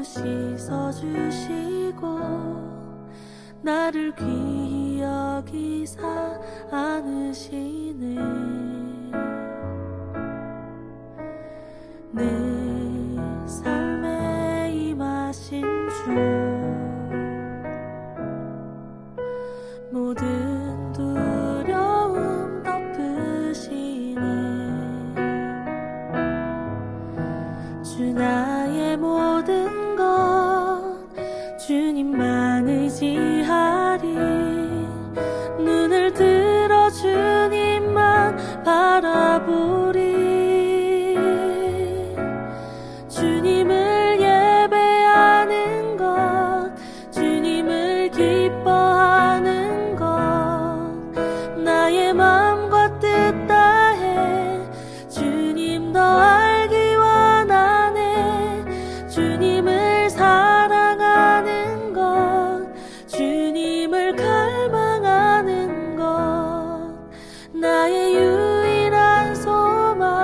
씻어주시고 나를 귀히 여기사 안으시네. 내 삶에 임하신 주 모든 두려움 덮으시네. 주 나의 모든 것 주님만 의지하리. 눈을 들어 주님만 바라보리. 주님을 예배하는 것, 주님을 기뻐하는 것, 나의 마음과 뜻 다해 주님 더 알기 원하네. 주님을 사랑하는 것, 주님을 갈망하는 것, 나의 유일한 소망이라.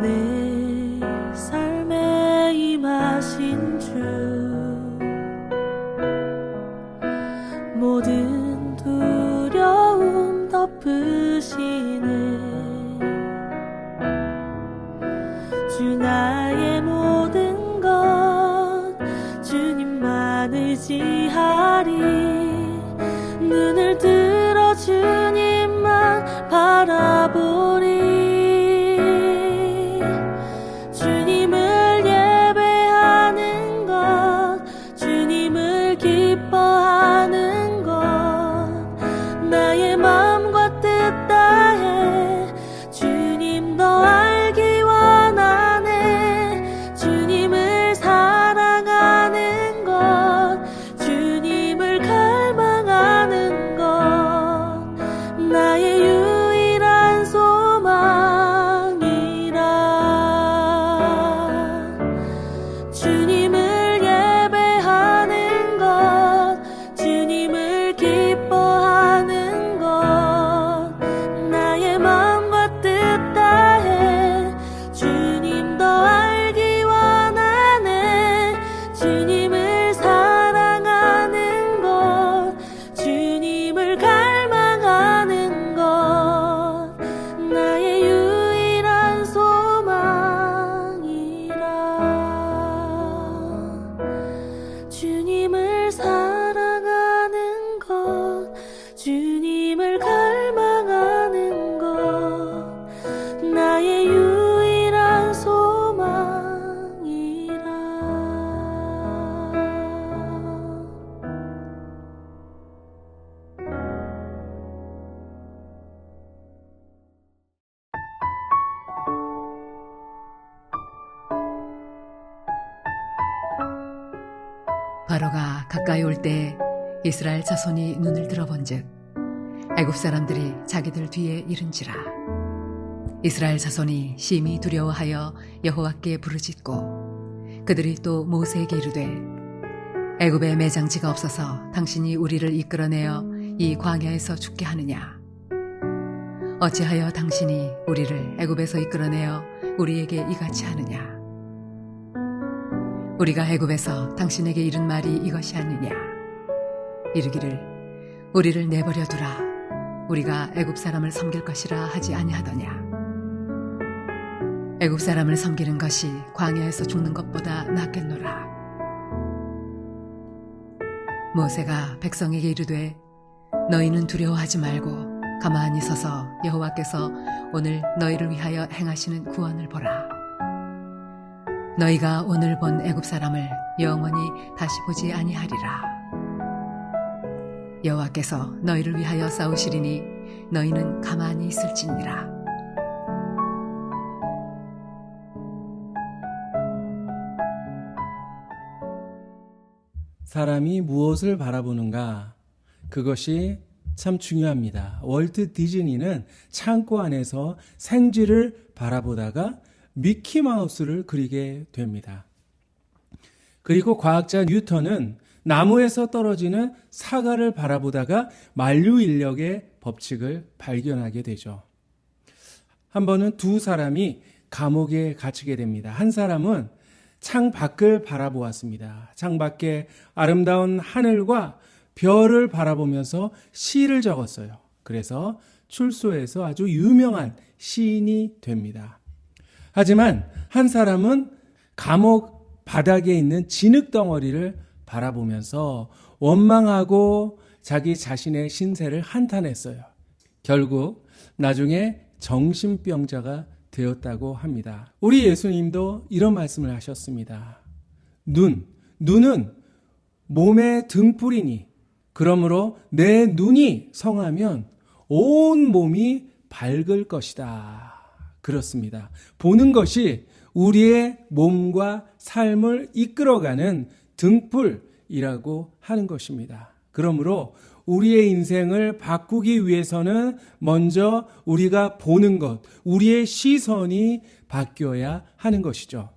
내 삶에 임하신 주 모든 두려움 덮으시네. 주 나의 모든 것 주님만 의지하리. 눈을 들어 주님만 바라보리. 주님을 예배하는 것, 주님을 기뻐하는 것, 나의 마음과 뜻 다해 주님 더 알기 원하네. 주님을 사랑하는 것, 주님을 갈망하는 것, 나의 유일한 소망이라. 주님을 예배하는 것, 주님을 기뻐하는 것, 나의 마음과 뜻 다해 주님 더 알기 원하네. 주님을 사랑하는 것, 주님을 갈망하는 것, 나의 유일한 소망이라. 주님을 사랑하는 것, 주님을 갈망하는 것, 나의 유일한 소망이라. 바로가 가까이 올 때 이스라엘 자손이 눈을 들어본즉 애굽 사람들이 자기들 뒤에 이른지라. 이스라엘 자손이 심히 두려워하여 여호와께 부르짖고 그들이 또 모세에게 이르되 애굽에 매장지가 없어서 당신이 우리를 이끌어내어 이 광야에서 죽게 하느냐. 어찌하여 당신이 우리를 애굽에서 이끌어내어 우리에게 이같이 하느냐. 우리가 애굽에서 당신에게 이른 말이 이것이 아니냐. 이르기를 우리를 내버려 두라. 우리가 애굽 사람을 섬길 것이라 하지 아니하더냐. 애굽 사람을 섬기는 것이 광야에서 죽는 것보다 낫겠노라. 모세가 백성에게 이르되 너희는 두려워하지 말고 가만히 서서 여호와께서 오늘 너희를 위하여 행하시는 구원을 보라. 너희가 오늘 본 애굽 사람을 영원히 다시 보지 아니하리라. 여호와께서 너희를 위하여 싸우시리니 너희는 가만히 있을지니라. 사람이 무엇을 바라보는가? 그것이 참 중요합니다. 월트 디즈니는 창고 안에서 생쥐를 바라보다가 미키마우스를 그리게 됩니다. 그리고 과학자 뉴턴은 나무에서 떨어지는 사과를 바라보다가 만류인력의 법칙을 발견하게 되죠. 한 번은 두 사람이 감옥에 갇히게 됩니다. 한 사람은 창 밖을 바라보았습니다. 창 밖에 아름다운 하늘과 별을 바라보면서 시를 적었어요. 그래서 출소해서 아주 유명한 시인이 됩니다. 하지만 한 사람은 감옥 바닥에 있는 진흙덩어리를 바라보면서 원망하고 자기 자신의 신세를 한탄했어요. 결국 나중에 정신병자가 되었다고 합니다. 우리 예수님도 이런 말씀을 하셨습니다. 눈은 몸의 등불이니 그러므로 내 눈이 성하면 온 몸이 밝을 것이다. 그렇습니다. 보는 것이 우리의 몸과 삶을 이끌어가는 등불이라고 하는 것입니다. 그러므로 우리의 인생을 바꾸기 위해서는 먼저 우리가 보는 것, 우리의 시선이 바뀌어야 하는 것이죠.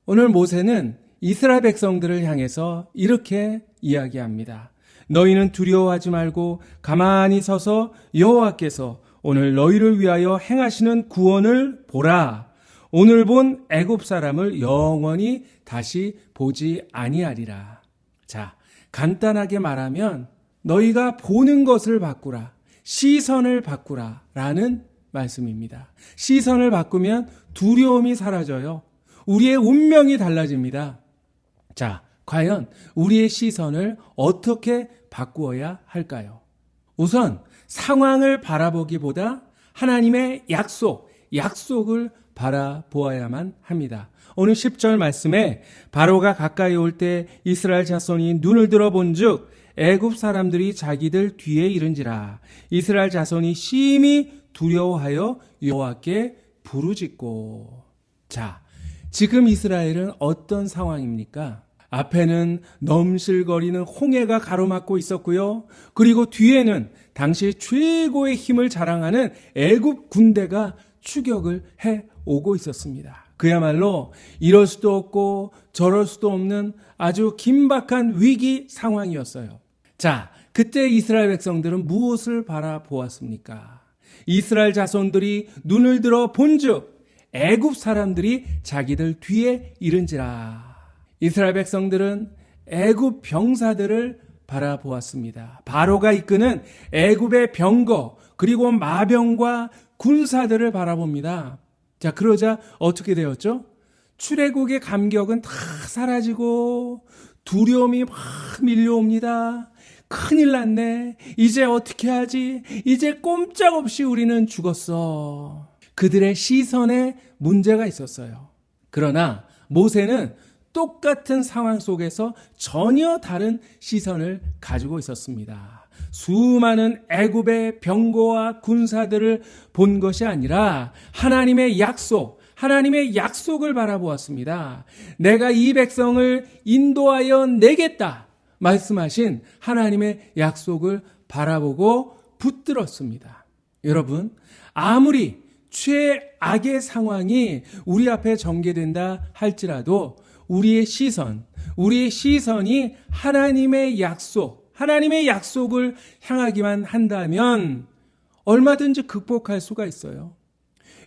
오늘 모세는 이스라엘 백성들을 향해서 이렇게 이야기합니다. 너희는 두려워하지 말고 가만히 서서 여호와께서 오늘 너희를 위하여 행하시는 구원을 보라. 오늘 본 애굽 사람을 영원히 다시 보지 아니하리라. 자, 간단하게 말하면 너희가 보는 것을 바꾸라. 시선을 바꾸라. 라는 말씀입니다. 시선을 바꾸면 두려움이 사라져요. 우리의 운명이 달라집니다. 자, 과연 우리의 시선을 어떻게 바꾸어야 할까요? 우선 상황을 바라보기보다 하나님의 약속을 바라보아야만 합니다. 오늘 10절 말씀에 바로가 가까이 올 때 이스라엘 자손이 눈을 들어본즉 애굽 사람들이 자기들 뒤에 이른지라. 이스라엘 자손이 심히 두려워하여 여호와께 부르짖고. 자, 지금 이스라엘은 어떤 상황입니까? 앞에는 넘실거리는 홍해가 가로막고 있었고요. 그리고 뒤에는 당시 최고의 힘을 자랑하는 애굽 군대가 추격을 해오고 있었습니다. 그야말로 이럴 수도 없고 저럴 수도 없는 아주 긴박한 위기 상황이었어요. 자, 그때 이스라엘 백성들은 무엇을 바라보았습니까? 이스라엘 자손들이 눈을 들어 본즉 애굽 사람들이 자기들 뒤에 이른지라. 이스라엘 백성들은 애굽 병사들을 바라보았습니다. 바로가 이끄는 애굽의 병거 그리고 마병과 군사들을 바라봅니다. 자, 그러자 어떻게 되었죠? 출애굽의 감격은 다 사라지고 두려움이 막 밀려옵니다. 큰일 났네. 이제 어떻게 하지? 이제 꼼짝없이 우리는 죽었어. 그들의 시선에 문제가 있었어요. 그러나 모세는 똑같은 상황 속에서 전혀 다른 시선을 가지고 있었습니다. 수많은 애굽의 병거와 군사들을 본 것이 아니라 하나님의 약속을 바라보았습니다. 내가 이 백성을 인도하여 내겠다 말씀하신 하나님의 약속을 바라보고 붙들었습니다. 여러분, 아무리 최악의 상황이 우리 앞에 전개된다 할지라도 우리의 시선이 하나님의 약속을 향하기만 한다면 얼마든지 극복할 수가 있어요.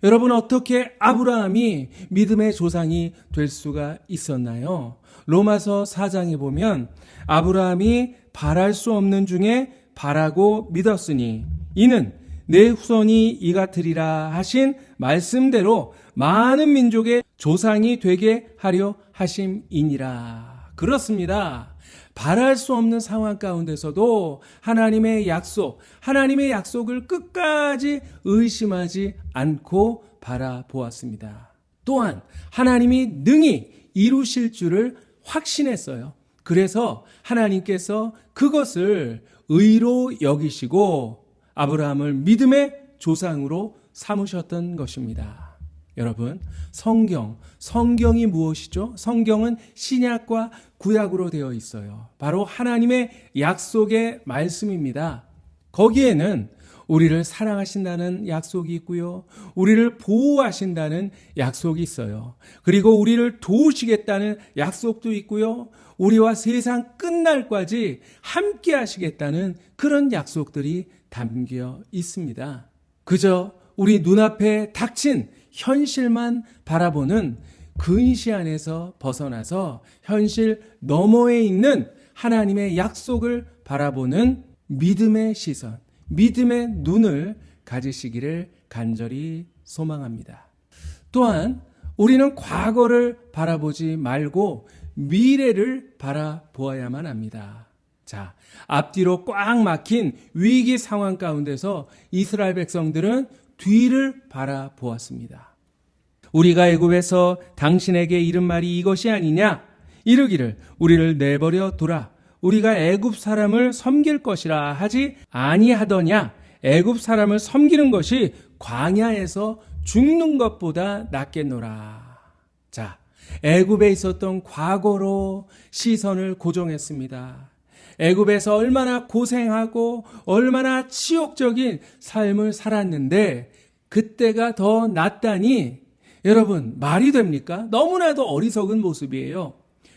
여러분, 어떻게 아브라함이 믿음의 조상이 될 수가 있었나요? 로마서 4장에 보면 아브라함이 바랄 수 없는 중에 바라고 믿었으니 이는 내 후손이 이같으리라 하신 말씀대로 많은 민족의 조상이 되게 하려 하심이니라. 그렇습니다. 바랄 수 없는 상황 가운데서도 하나님의 약속을 끝까지 의심하지 않고 바라보았습니다. 또한 하나님이 능히 이루실 줄을 확신했어요. 그래서 하나님께서 그것을 의로 여기시고 아브라함을 믿음의 조상으로 삼으셨던 것입니다. 여러분, 성경이 무엇이죠? 성경은 신약과 구약으로 되어 있어요. 바로 하나님의 약속의 말씀입니다. 거기에는 우리를 사랑하신다는 약속이 있고요. 우리를 보호하신다는 약속이 있어요. 그리고 우리를 도우시겠다는 약속도 있고요. 우리와 세상 끝날까지 함께 하시겠다는 그런 약속들이 담겨 있습니다. 그저 우리 눈앞에 닥친 현실만 바라보는 근시 안에서 벗어나서 현실 너머에 있는 하나님의 약속을 바라보는 믿음의 시선, 믿음의 눈을 가지시기를 간절히 소망합니다. 또한 우리는 과거를 바라보지 말고 미래를 바라보아야만 합니다. 자, 앞뒤로 꽉 막힌 위기 상황 가운데서 이스라엘 백성들은 뒤를 바라보았습니다. 우리가 애굽에서 당신에게 이른 말이 이것이 아니냐? 이르기를 우리를 내버려 두라. 우리가 애굽 사람을 섬길 것이라 하지 아니하더냐? 애굽 사람을 섬기는 것이 광야에서 죽는 것보다 낫겠노라. 자, 애굽에 있었던 과거로 시선을 고정했습니다. 애굽에서 얼마나 고생하고 얼마나 치욕적인 삶을 살았는데 그때가 더 낫다니 여러분 말이 됩니까? 너무나도 어리석은 모습이에요.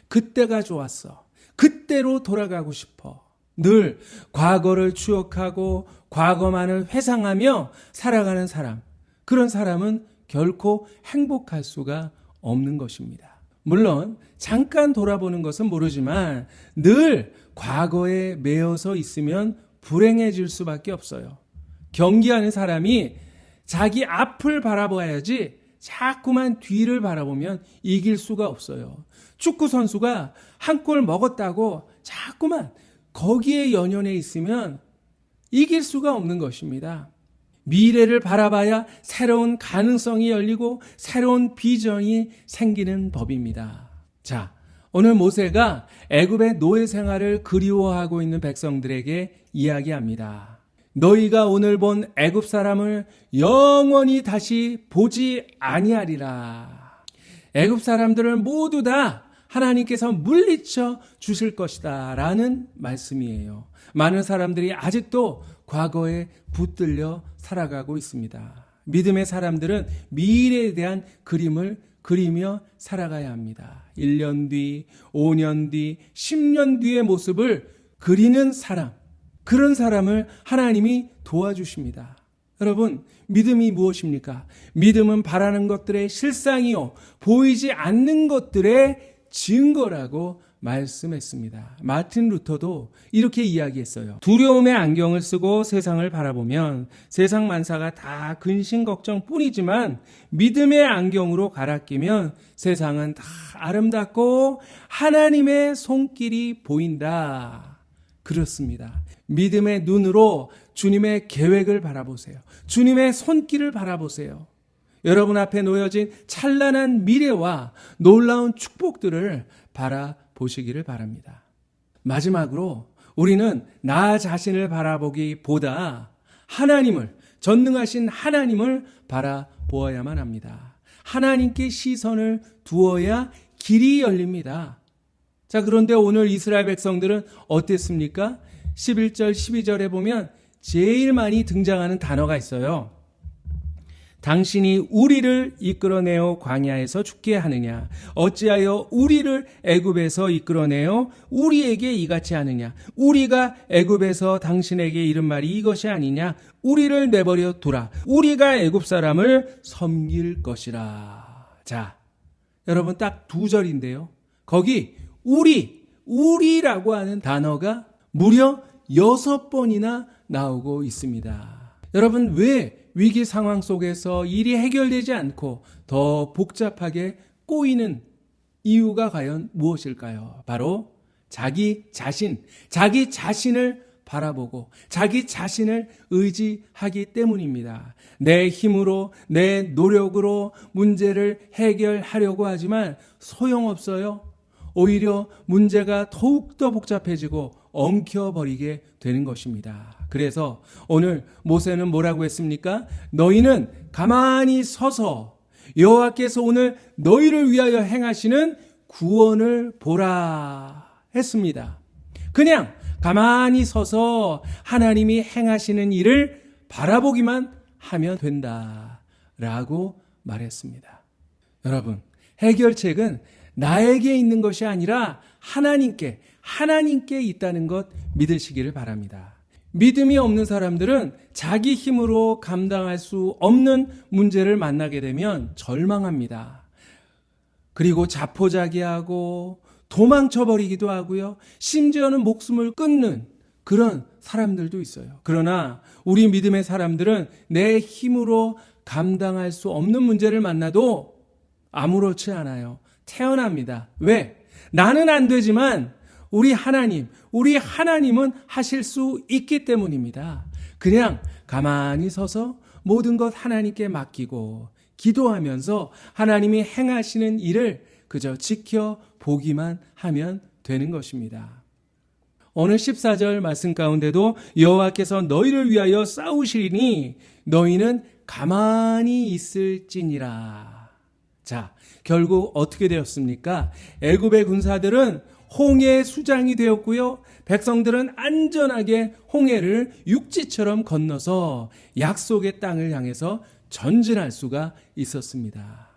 그때가 좋았어. 그때로 돌아가고 싶어. 늘 과거를 추억하고 과거만을 회상하며 살아가는 사람, 그런 사람은 결코 행복할 수가 없는 것입니다. 물론 잠깐 돌아보는 것은 모르지만 늘 과거에 매여서 있으면 불행해질 수밖에 없어요. 경기하는 사람이 자기 앞을 바라봐야지 자꾸만 뒤를 바라보면 이길 수가 없어요. 축구 선수가 한 골 먹었다고 자꾸만 거기에 연연해 있으면 이길 수가 없는 것입니다. 미래를 바라봐야 새로운 가능성이 열리고 새로운 비전이 생기는 법입니다. 자, 오늘 모세가 애굽의 노예 생활을 그리워하고 있는 백성들에게 이야기합니다. 너희가 오늘 본 애굽 사람을 영원히 다시 보지 아니하리라. 애굽 사람들을 모두 다 하나님께서 물리쳐 주실 것이다 라는 말씀이에요. 많은 사람들이 아직도 과거에 붙들려 살아가고 있습니다. 믿음의 사람들은 미래에 대한 그림을 그리며 살아가야 합니다. 1년 뒤, 5년 뒤, 10년 뒤의 모습을 그리는 사람, 그런 사람을 하나님이 도와주십니다. 여러분, 믿음이 무엇입니까? 믿음은 바라는 것들의 실상이요, 보이지 않는 것들의 증거라고 말씀했습니다. 마틴 루터도 이렇게 이야기했어요. 두려움의 안경을 쓰고 세상을 바라보면 세상 만사가 다 근심 걱정 뿐이지만 믿음의 안경으로 갈아 끼면 세상은 다 아름답고 하나님의 손길이 보인다. 그렇습니다. 믿음의 눈으로 주님의 계획을 바라보세요. 주님의 손길을 바라보세요. 여러분 앞에 놓여진 찬란한 미래와 놀라운 축복들을 바라보시기를 바랍니다. 마지막으로 우리는 나 자신을 바라보기보다 하나님을, 전능하신 하나님을 바라보아야만 합니다. 하나님께 시선을 두어야 길이 열립니다. 자, 그런데 오늘 이스라엘 백성들은 어땠습니까? 11절, 12절에 보면 제일 많이 등장하는 단어가 있어요. 당신이 우리를 이끌어내어 광야에서 죽게 하느냐? 어찌하여 우리를 애굽에서 이끌어내어 우리에게 이같이 하느냐? 우리가 애굽에서 당신에게 이른 말이 이것이 아니냐? 우리를 내버려 두라. 우리가 애굽 사람을 섬길 것이라. 자, 여러분 딱 2절인데요. 거기 우리라고 하는 단어가 무려 6번이나 나오고 있습니다. 여러분, 왜 위기 상황 속에서 일이 해결되지 않고 더 복잡하게 꼬이는 이유가 과연 무엇일까요? 바로 자기 자신을 바라보고 자기 자신을 의지하기 때문입니다. 내 힘으로, 내 노력으로 문제를 해결하려고 하지만 소용없어요. 오히려 문제가 더욱더 복잡해지고 엉켜버리게 되는 것입니다. 그래서 오늘 모세는 뭐라고 했습니까? 너희는 가만히 서서 여호와께서 오늘 너희를 위하여 행하시는 구원을 보라 했습니다. 그냥 가만히 서서 하나님이 행하시는 일을 바라보기만 하면 된다라고 말했습니다. 여러분, 해결책은 나에게 있는 것이 아니라 하나님께 있다는 것 믿으시기를 바랍니다. 믿음이 없는 사람들은 자기 힘으로 감당할 수 없는 문제를 만나게 되면 절망합니다. 그리고 자포자기하고 도망쳐버리기도 하고요. 심지어는 목숨을 끊는 그런 사람들도 있어요. 그러나 우리 믿음의 사람들은 내 힘으로 감당할 수 없는 문제를 만나도 아무렇지 않아요. 태어납니다. 왜? 나는 안 되지만 우리 하나님은 하실 수 있기 때문입니다. 그냥 가만히 서서 모든 것 하나님께 맡기고 기도하면서 하나님이 행하시는 일을 그저 지켜보기만 하면 되는 것입니다. 오늘 14절 말씀 가운데도 여호와께서 너희를 위하여 싸우시리니 너희는 가만히 있을지니라. 자, 결국 어떻게 되었습니까? 애굽의 군사들은 홍해의 수장이 되었고요. 백성들은 안전하게 홍해를 육지처럼 건너서 약속의 땅을 향해서 전진할 수가 있었습니다.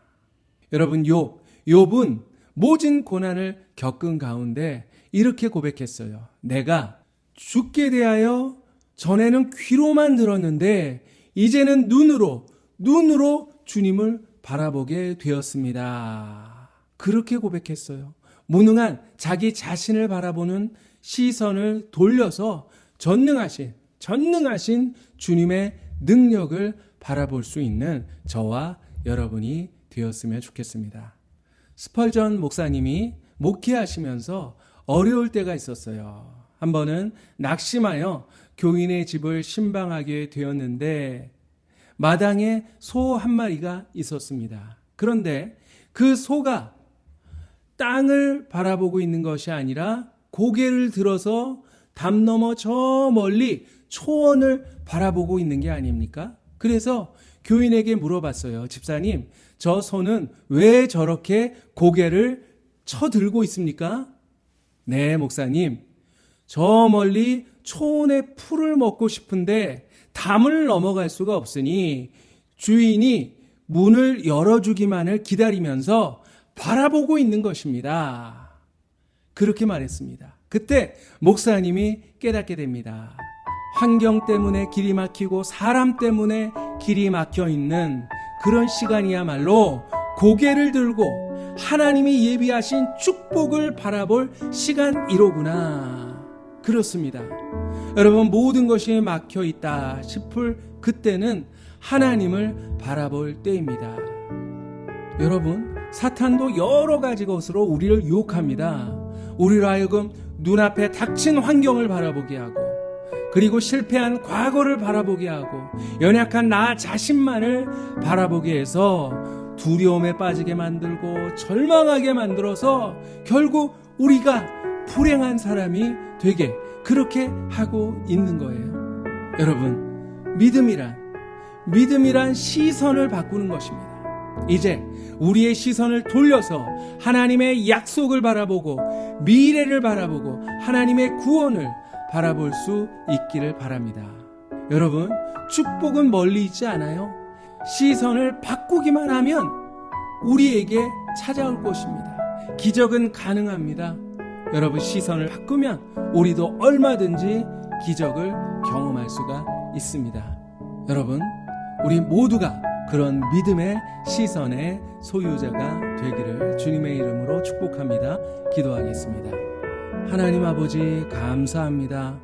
여러분, 욥은 모진 고난을 겪은 가운데 이렇게 고백했어요. 내가 죽게 대하여 전에는 귀로만 들었는데 이제는 눈으로 주님을 바라보게 되었습니다. 그렇게 고백했어요. 무능한 자기 자신을 바라보는 시선을 돌려서 전능하신 주님의 능력을 바라볼 수 있는 저와 여러분이 되었으면 좋겠습니다. 스펄전 목사님이 목회하시면서 어려울 때가 있었어요. 한 번은 낙심하여 교인의 집을 신방하게 되었는데 마당에 소 한 마리가 있었습니다. 그런데 그 소가 땅을 바라보고 있는 것이 아니라 고개를 들어서 담 너머 저 멀리 초원을 바라보고 있는 게 아닙니까? 그래서 교인에게 물어봤어요. 집사님, 저 소는 왜 저렇게 고개를 쳐들고 있습니까? 네, 목사님. 저 멀리 초원의 풀을 먹고 싶은데 담을 넘어갈 수가 없으니 주인이 문을 열어주기만을 기다리면서 바라보고 있는 것입니다. 그렇게 말했습니다. 그때 목사님이 깨닫게 됩니다. 환경 때문에 길이 막히고 사람 때문에 길이 막혀 있는 그런 시간이야말로 고개를 들고 하나님이 예비하신 축복을 바라볼 시간이로구나. 그렇습니다. 여러분, 모든 것이 막혀 있다 싶을 그때는 하나님을 바라볼 때입니다. 여러분, 사탄도 여러 가지 것으로 우리를 유혹합니다. 우리로 하여금 눈앞에 닥친 환경을 바라보게 하고, 그리고 실패한 과거를 바라보게 하고, 연약한 나 자신만을 바라보게 해서 두려움에 빠지게 만들고 절망하게 만들어서 결국 우리가 불행한 사람이 되게 그렇게 하고 있는 거예요. 여러분, 믿음이란 시선을 바꾸는 것입니다. 이제 우리의 시선을 돌려서 하나님의 약속을 바라보고 미래를 바라보고 하나님의 구원을 바라볼 수 있기를 바랍니다. 여러분, 축복은 멀리 있지 않아요. 시선을 바꾸기만 하면 우리에게 찾아올 것입니다. 기적은 가능합니다. 여러분, 시선을 바꾸면 우리도 얼마든지 기적을 경험할 수가 있습니다. 여러분, 우리 모두가 그런 믿음의 시선의 소유자가 되기를 주님의 이름으로 축복합니다. 기도하겠습니다. 하나님 아버지, 감사합니다.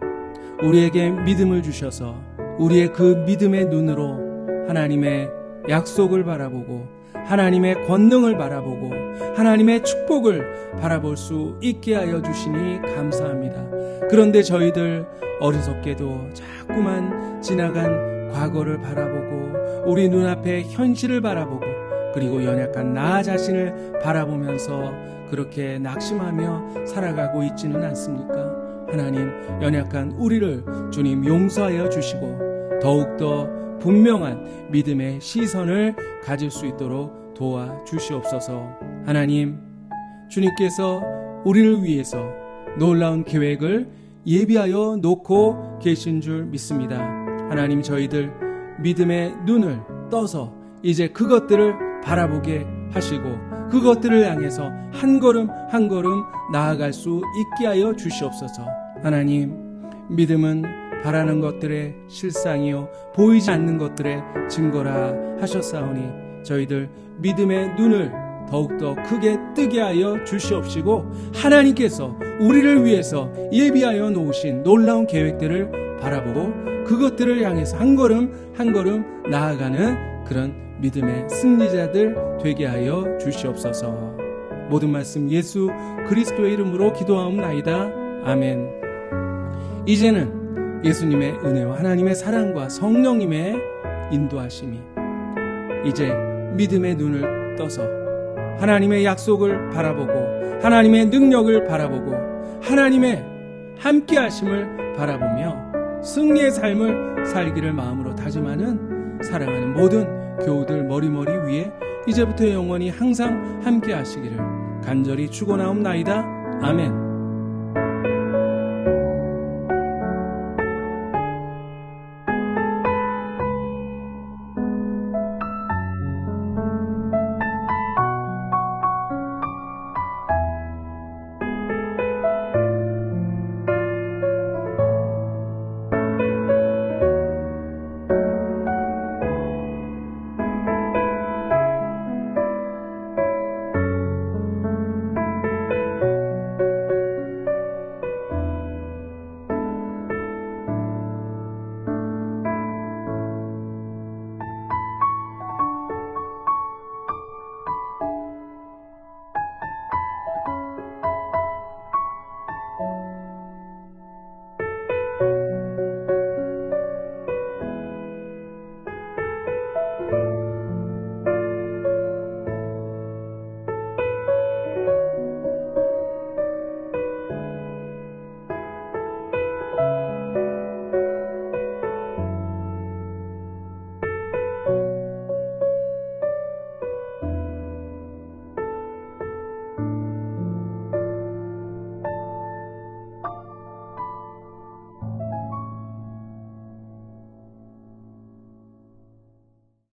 우리에게 믿음을 주셔서 우리의 그 믿음의 눈으로 하나님의 약속을 바라보고 하나님의 권능을 바라보고 하나님의 축복을 바라볼 수 있게 하여 주시니 감사합니다. 그런데 저희들 어리석게도 자꾸만 지나간 과거를 바라보고 우리 눈앞에 현실을 바라보고 그리고 연약한 나 자신을 바라보면서 그렇게 낙심하며 살아가고 있지는 않습니까? 하나님, 연약한 우리를 주님 용서하여 주시고 더욱더 분명한 믿음의 시선을 가질 수 있도록 도와주시옵소서. 하나님, 주님께서 우리를 위해서 놀라운 계획을 예비하여 놓고 계신 줄 믿습니다. 하나님, 저희들 믿음의 눈을 떠서 이제 그것들을 바라보게 하시고 그것들을 향해서 한 걸음 나아갈 수 있게 하여 주시옵소서. 하나님, 믿음은 바라는 것들의 실상이요 보이지 않는 것들의 증거라 하셨사오니 저희들 믿음의 눈을 더욱더 크게 뜨게 하여 주시옵시고 하나님께서 우리를 위해서 예비하여 놓으신 놀라운 계획들을 바라보고 그것들을 향해서 한 걸음 한 걸음 나아가는 그런 믿음의 승리자들 되게 하여 주시옵소서. 모든 말씀 예수 그리스도의 이름으로 기도하옵나이다. 아멘. 이제는 예수님의 은혜와 하나님의 사랑과 성령님의 인도하심이 이제 믿음의 눈을 떠서 하나님의 약속을 바라보고 하나님의 능력을 바라보고 하나님의 함께하심을 바라보며 승리의 삶을 살기를 마음으로 다짐하는 사랑하는 모든 교우들 머리머리 위에 이제부터 영원히 항상 함께하시기를 간절히 축원하옵나이다. 아멘.